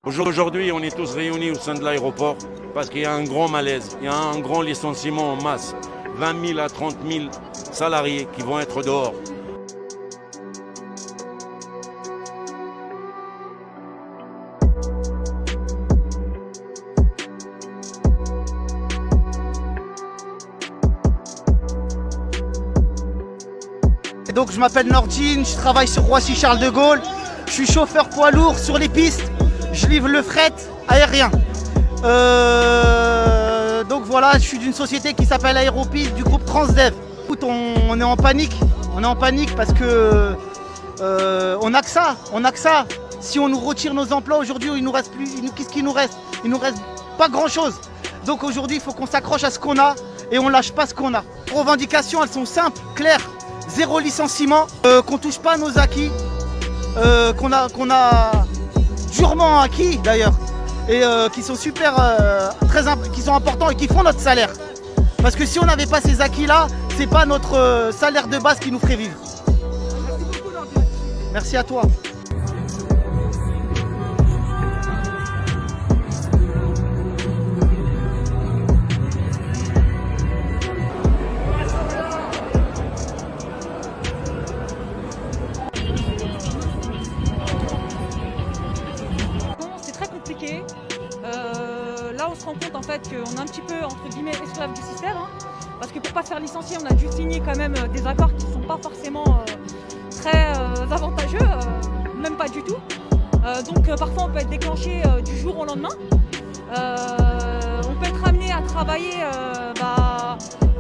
Aujourd'hui, on est tous réunis au sein de l'aéroport parce qu'il y a un grand malaise, il y a un grand licenciement en masse. 20 000 à 30 000 salariés qui vont être dehors. Et donc je m'appelle Nordine, je travaille sur Roissy Charles de Gaulle, je suis chauffeur poids lourd sur les pistes, je livre le fret aérien. Donc voilà, je suis d'une société qui s'appelle Aéropiste du groupe Transdev. Écoute, on est en panique parce que on n'a que ça. Si on nous retire nos emplois aujourd'hui, il nous reste plus, qu'est-ce qu'il nous reste? Il nous reste pas grand-chose. Donc aujourd'hui, il faut qu'on s'accroche à ce qu'on a et on lâche pas ce qu'on a. Les revendications, elles sont simples, claires. 0 licenciement, qu'on touche pas à nos acquis, qu'on a durement acquis d'ailleurs, et qui sont qui sont importants et qui font notre salaire. Parce que si on n'avait pas ces acquis-là, c'est pas notre salaire de base qui nous ferait vivre. Merci beaucoup, Nordine. Merci à toi. Là, on se rend compte en fait qu'on est un petit peu entre guillemets esclave du système, parce que pour pas se faire licencier, on a dû signer quand même des accords qui ne sont pas forcément très avantageux, même pas du tout. Donc parfois on peut être déclenché du jour au lendemain. On peut être amené à travailler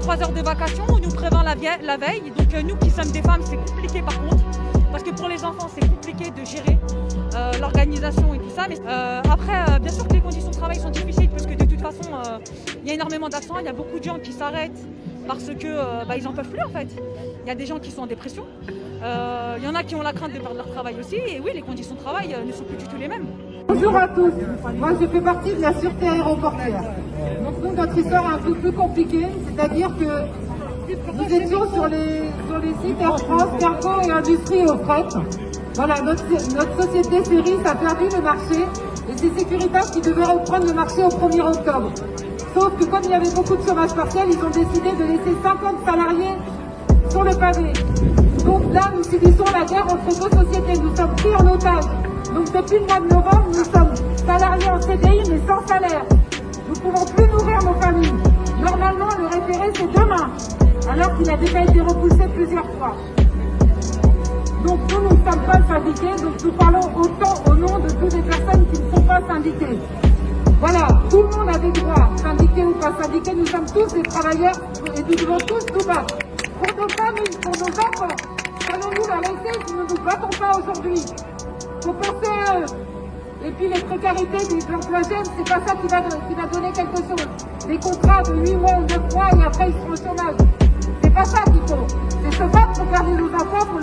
3 heures de vacation, on nous prévient la veille. Donc nous qui sommes des femmes, c'est compliqué par contre. Parce que pour les enfants, c'est compliqué de gérer l'organisation et tout ça. Mais après, bien sûr que les conditions de travail sont difficiles parce que de toute façon, il y a énormément d'accidents. Il y a beaucoup de gens qui s'arrêtent parce que ils n'en peuvent plus en fait. Il y a des gens qui sont en dépression. Il y en a qui ont la crainte de perdre leur travail aussi. Et oui, les conditions de travail ne sont plus du tout les mêmes. Bonjour à tous. Moi, je fais partie de la sûreté aéroportuaire. Donc nous, notre histoire est un peu plus compliquée. C'est-à-dire que nous étions sur les sites Air France, Cargo et Industrie au fret. Voilà, notre société Ceris a perdu le marché et c'est Securitas qui devait reprendre le marché au 1er octobre. Sauf que comme il y avait beaucoup de chômage partiel, ils ont décidé de laisser 50 salariés sur le pavé. Donc là, nous subissons la guerre entre deux sociétés. Nous sommes pris en otage. Donc depuis le mois de novembre, nous sommes salariés en CDI mais sans salaire. Nous ne pouvons plus nourrir nos familles. Normalement, le référé, c'est demain, alors qu'il a déjà été repoussé plusieurs fois. Donc nous ne sommes pas syndiqués, donc nous parlons autant au nom de toutes les personnes qui ne sont pas syndiquées. Voilà, tout le monde a des droits, syndiqués ou pas syndiqués, nous sommes tous des travailleurs et nous devons tous nous battre. Pour nos familles, pour nos enfants, allons-nous leur laisser si nous ne nous battons pas aujourd'hui? Faut penser à eux. Et puis les précarités des emplois jeunes, c'est pas ça qui va donner quelque chose. Des contrats de 8 mois ou 9 mois et après ils seront au chômage. C'est pas ça qu'il faut. C'est se battre pour garder nos enfants, pour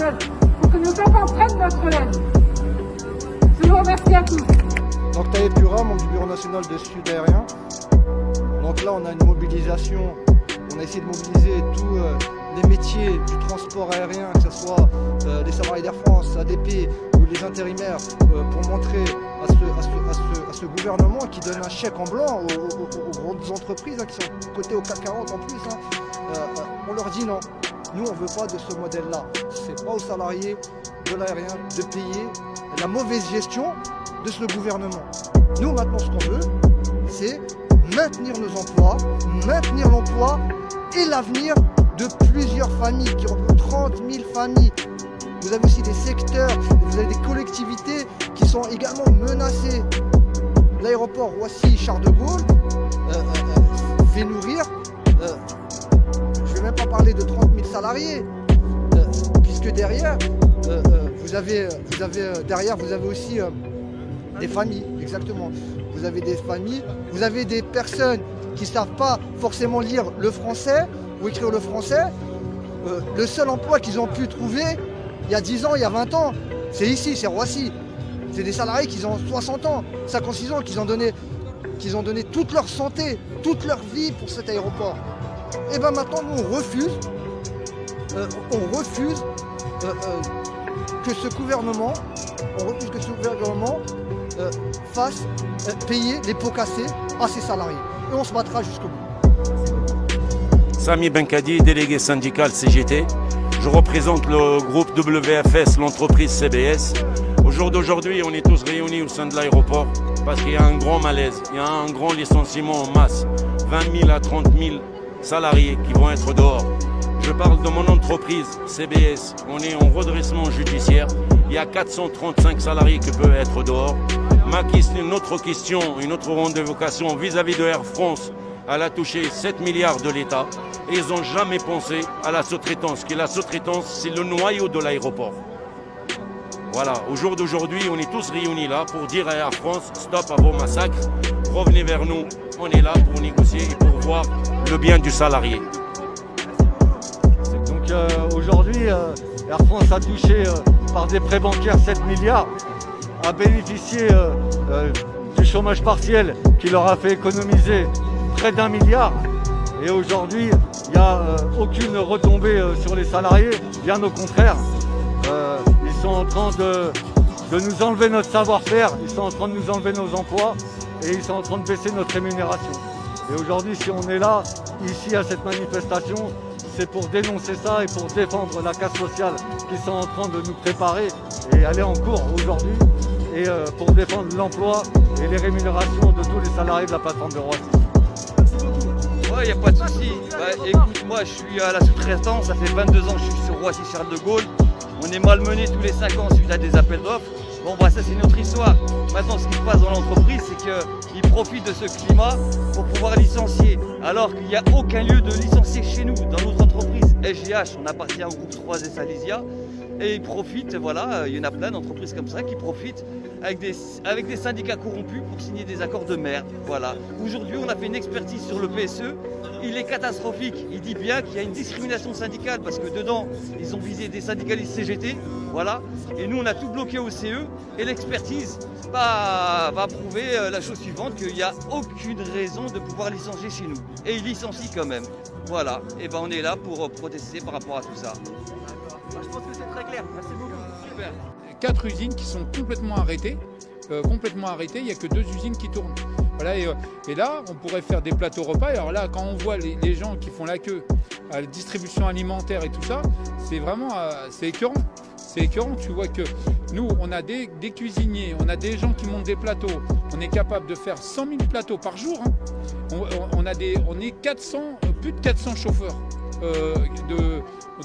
que nos enfants prennent notre relève. Je vous remercie à tous. Donc Taïeb Pura, membre du Bureau national de Sud Aérien. Donc là on a une mobilisation, on a essayé de mobiliser tous les métiers du transport aérien, que ce soit les salariés d'Air France, ADP ou les intérimaires, pour montrer à ce gouvernement qui donne un chèque en blanc aux grandes entreprises qui sont cotées au CAC 40 en plus. On leur dit non, nous on ne veut pas de ce modèle-là. C'est pas aux salariés de l'aérien de payer la mauvaise gestion de ce gouvernement. Nous maintenant ce qu'on veut, c'est maintenir nos emplois, maintenir l'emploi et l'avenir de plusieurs familles, qui représentent 30 000 familles. Vous avez aussi des secteurs, vous avez des collectivités qui sont également menacées. L'aéroport Roissy Charles de Gaulle fait nourrir, je ne vais même pas parler de 30 000 salariés, puisque derrière, vous avez aussi des familles, exactement. Vous avez des familles, vous avez des personnes qui ne savent pas forcément lire le français ou écrire le français. Le seul emploi qu'ils ont pu trouver il y a 10 ans, il y a 20 ans, c'est ici, c'est Roissy. C'est des salariés qui ont 60 ans, 56 ans, qui ont donné toute leur santé, toute leur vie pour cet aéroport. Et bien maintenant, nous, on refuse que ce gouvernement fasse payer les pots cassés à ses salariés. Et on se battra jusqu'au bout. Sami Benkadi, délégué syndical CGT. Je représente le groupe WFS, l'entreprise CBS. Au jour d'aujourd'hui, on est tous réunis au sein de l'aéroport parce qu'il y a un grand malaise, il y a un grand licenciement en masse. 20 000 à 30 000 salariés qui vont être dehors. Je parle de mon entreprise CBS. On est en redressement judiciaire. Il y a 435 salariés qui peuvent être dehors. Une autre question, une autre revendication vis-à-vis de Air France. Elle a touché 7 milliards de l'État et ils n'ont jamais pensé à la sous-traitance. La sous-traitance, c'est le noyau de l'aéroport. Voilà, au jour d'aujourd'hui, on est tous réunis là pour dire à Air France, stop à vos massacres, revenez vers nous, on est là pour négocier et pour voir le bien du salarié. Donc aujourd'hui, Air France a touché par des prêts bancaires 7 milliards, a bénéficié du chômage partiel qui leur a fait économiser près d'1 milliard. Et aujourd'hui, il n'y a aucune retombée sur les salariés, bien au contraire. Ils sont en train de nous enlever notre savoir-faire, ils sont en train de nous enlever nos emplois et ils sont en train de baisser notre rémunération. Et aujourd'hui, si on est là, ici à cette manifestation, c'est pour dénoncer ça et pour défendre la casse sociale qu'ils sont en train de nous préparer et aller en cours aujourd'hui et pour défendre l'emploi et les rémunérations de tous les salariés de la plateforme de Roissy. Ouais, il n'y a pas de souci. Écoute, moi je suis à la sous-traitance, ça fait 22 ans que je suis sur Roissy-Charles de Gaulle. On est malmené tous les 5 ans suite à des appels d'offres. Bon, ça c'est notre histoire. Maintenant, ce qui se passe dans l'entreprise, c'est qu'ils profitent de ce climat pour pouvoir licencier. Alors qu'il n'y a aucun lieu de licencier chez nous, dans notre entreprise. SGH, on appartient au groupe 3S Alésia. Et ils profitent, voilà, il y en a plein d'entreprises comme ça qui profitent avec des syndicats corrompus pour signer des accords de merde. Voilà. Aujourd'hui, on a fait une expertise sur le PSE. Il est catastrophique. Il dit bien qu'il y a une discrimination syndicale parce que dedans, ils ont visé des syndicalistes CGT. Voilà. Et nous, on a tout bloqué au CE. Et l'expertise va prouver la chose suivante, qu'il n'y a aucune raison de pouvoir licencier chez nous. Et ils licencient quand même. Voilà. Et ben, on est là pour protester par rapport à tout ça. Je pense que c'est très clair. Merci beaucoup. Super. 4 usines qui sont complètement arrêtées. Il n'y a que 2 usines qui tournent. Voilà, et là, on pourrait faire des plateaux repas. Alors là, quand on voit les gens qui font la queue à la distribution alimentaire et tout ça, c'est vraiment c'est écœurant. C'est écœurant. Tu vois que nous, on a des cuisiniers, on a des gens qui montent des plateaux. On est capable de faire 100 000 plateaux par jour. Hein. On est 400, plus de 400 chauffeurs.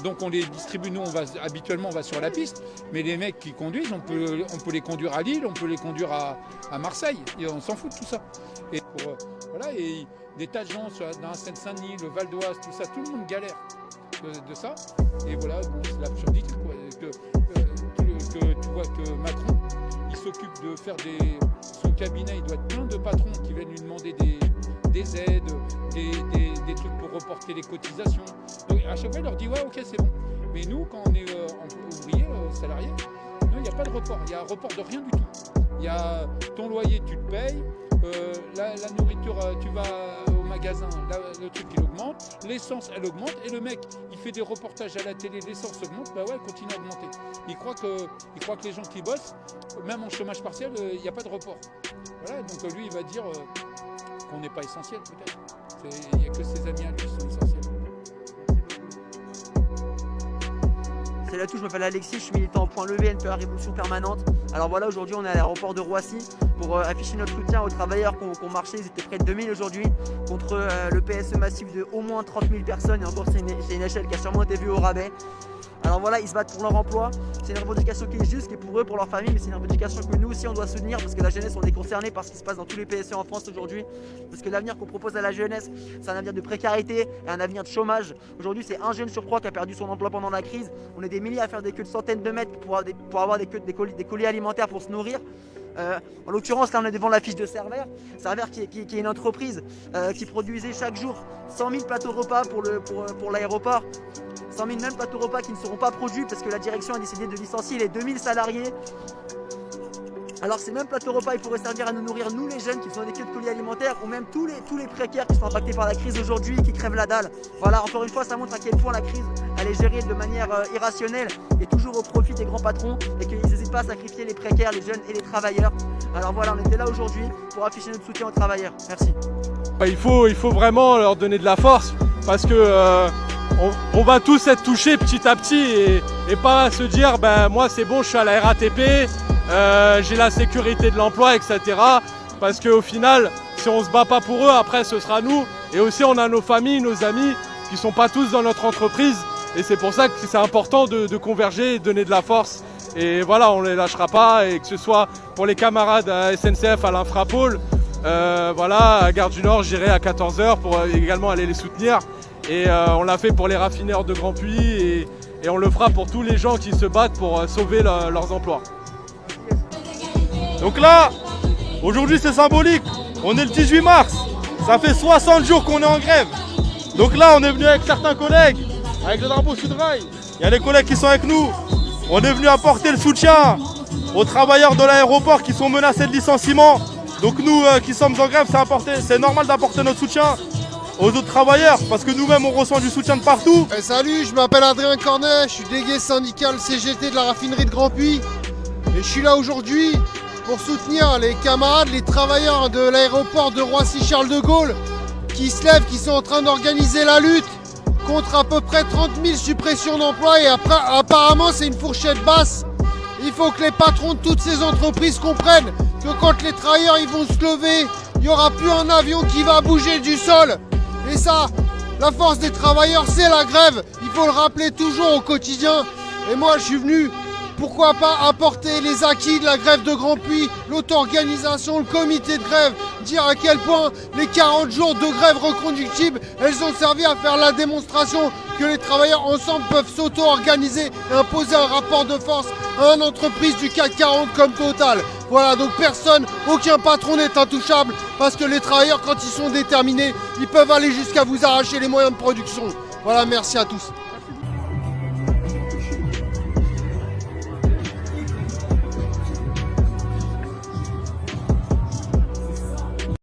Donc on les distribue, nous habituellement on va sur la piste, mais les mecs qui conduisent, on peut les conduire à Lille, on peut les conduire à Marseille, et on s'en fout de tout ça. Et voilà, et des tas de gens dans la Seine-Saint-Denis, le Val d'Oise, tout ça, tout le monde galère de ça. Et voilà, bon, c'est l'absurdité quoi. Que tu vois que Macron, il s'occupe de faire son cabinet, il doit être plein de patrons qui viennent lui demander des aides, des trucs pour reporter les cotisations. Donc à chaque fois, il leur dit ouais, ok, c'est bon. Mais nous, quand on est ouvrier, salarié, il n'y a pas de report. Il y a un report de rien du tout. Il y a ton loyer, tu le payes. La nourriture, tu vas au magasin, le truc il augmente, l'essence elle augmente et le mec il fait des reportages à la télé, l'essence augmente, bah ouais, continue à augmenter. Il croit que les gens qui bossent, même en chômage partiel, il n'y a pas de report. Voilà, donc lui il va dire qu'on n'est pas essentiel peut-être. Il n'y a que ses amis à lui qui sont essentiels. Salut à tous, je m'appelle Alexis, je suis militant au Point Levé, NPA Révolution Permanente. Alors voilà, aujourd'hui on est à l'aéroport de Roissy pour afficher notre soutien aux travailleurs qui ont marché. Ils étaient près de 2000 aujourd'hui contre le PSE massif de au moins 30 000 personnes. Et encore c'est une échelle qui a sûrement été vue au rabais. Alors voilà, ils se battent pour leur emploi. C'est une revendication qui est juste, qui est pour eux, pour leur famille, mais c'est une revendication que nous aussi on doit soutenir parce que la jeunesse, on est concerné par ce qui se passe dans tous les PSE en France aujourd'hui. Parce que l'avenir qu'on propose à la jeunesse, c'est un avenir de précarité et un avenir de chômage. Aujourd'hui, c'est un jeune sur 3 qui a perdu son emploi pendant la crise. On est des milliers à faire des queues de centaines de mètres pour avoir des colis alimentaires pour se nourrir. En l'occurrence, là on est devant la fiche de Server qui est une entreprise qui produisait chaque jour 100 000 plateaux repas pour l'aéroport. 100 000 mêmes plateaux repas qui ne seront pas produits parce que la direction a décidé de licencier les 2000 salariés. Alors ces mêmes plateaux repas, ils pourraient servir à nous nourrir, nous les jeunes qui font des queues de colis alimentaires, ou même tous les précaires qui sont impactés par la crise aujourd'hui, qui crèvent la dalle. Voilà, encore une fois, ça montre à quel point la crise, elle est gérée de manière irrationnelle et toujours au profit des grands patrons et qu'ils n'hésitent pas à sacrifier les précaires, les jeunes et les travailleurs. Alors voilà, on était là aujourd'hui pour afficher notre soutien aux travailleurs. Merci. Il faut vraiment leur donner de la force parce que on va tous être touchés petit à petit et pas se dire moi c'est bon, je suis à la RATP, j'ai la sécurité de l'emploi, etc. Parce qu'au final, si on se bat pas pour eux, après ce sera nous. Et aussi on a nos familles, nos amis qui sont pas tous dans notre entreprise. Et c'est pour ça que c'est important de converger et de donner de la force. Et voilà, on ne les lâchera pas. Et que ce soit pour les camarades à SNCF, à l'Infrapôle, voilà, à Gare du Nord, j'irai à 14h pour également aller les soutenir. Et on l'a fait pour les raffineurs de Grand Puy et on le fera pour tous les gens qui se battent pour sauver leurs emplois. Donc là, aujourd'hui c'est symbolique, on est le 18 mars, ça fait 60 jours qu'on est en grève. Donc là on est venu avec certains collègues, avec le drapeau Sudrail, il y a les collègues qui sont avec nous. On est venu apporter le soutien aux travailleurs de l'aéroport qui sont menacés de licenciement. Donc nous qui sommes en grève, c'est normal d'apporter notre soutien aux autres travailleurs parce que nous-mêmes on ressent du soutien de partout. Salut, je m'appelle Adrien Cornet, je suis délégué syndical CGT de la raffinerie de Grand Puy et je suis là aujourd'hui pour soutenir les camarades, les travailleurs de l'aéroport de Roissy-Charles de Gaulle qui se lèvent, qui sont en train d'organiser la lutte contre à peu près 30 000 suppressions d'emplois et après, apparemment c'est une fourchette basse. Il faut que les patrons de toutes ces entreprises comprennent que quand les travailleurs ils vont se lever, il n'y aura plus un avion qui va bouger du sol. Et ça, la force des travailleurs, c'est la grève. Il faut le rappeler toujours au quotidien. Et moi, je suis venu, pourquoi pas, apporter les acquis de la grève de Grand Puy, l'auto-organisation, le comité de grève, dire à quel point les 40 jours de grève reconductible, elles ont servi à faire la démonstration que les travailleurs ensemble peuvent s'auto-organiser et imposer un rapport de force à une entreprise du CAC 40 comme Total. Voilà, donc personne, aucun patron n'est intouchable parce que les travailleurs, quand ils sont déterminés, ils peuvent aller jusqu'à vous arracher les moyens de production. Voilà, merci à tous.